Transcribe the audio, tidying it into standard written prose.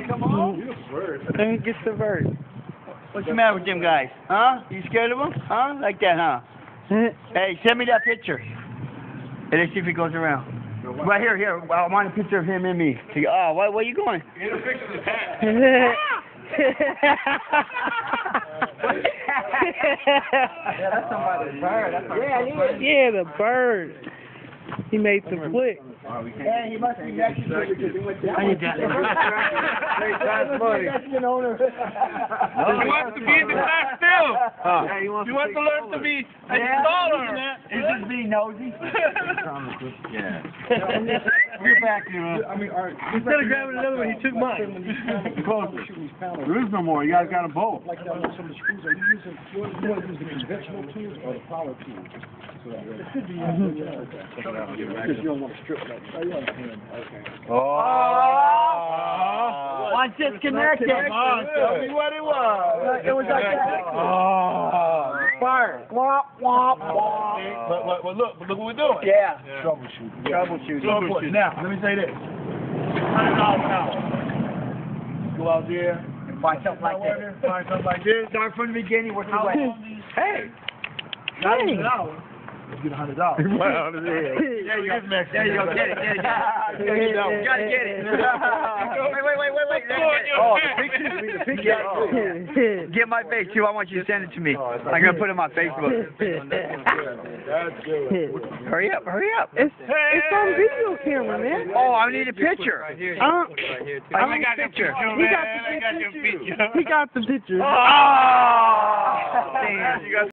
Come on. Let me get the bird. What's the matter with them guys? Huh? You scared of them? Huh? Like that, huh? Hey, send me that picture. And let's see if it goes around. Right here, here. I want a picture of him and me. Oh, where are you going? Get a picture of the hat. Yeah, that's somebody's bird. That's Yeah, the bird. He made the flick. Yeah, he must be Mexican because he went down. He wants to be in the class still. He wants to learn to be a scholar. He's just being nosy. Yeah. Get back here. Instead of grabbing another one, he took mine. Closer. There is no more. You guys got them both. Like that on some of the schools, are you using, you want to use the conventional tools or the power tools? It could be, because you don't want to strip that. Oh, you understand. Okay. One disconnected. Tell me what it was. It was like that. Fire. Womp, womp, womp. But look what we're doing. Yeah. Troubleshooting. Now, let me say this. $100 an hour. Go out there and find something like this. Find something like this. Start from the beginning, work your way. Hey. Hey. Let's get $100. Wow, There you go. Get it. You gotta get it. Wait. Oh, the picture. Get my face too. I want you to send it to me. I'm gonna put it on my Facebook. That's good. Hurry up. It's on video camera, man. Oh, I need a picture. I got the picture. He got the picture. Oh! Damn.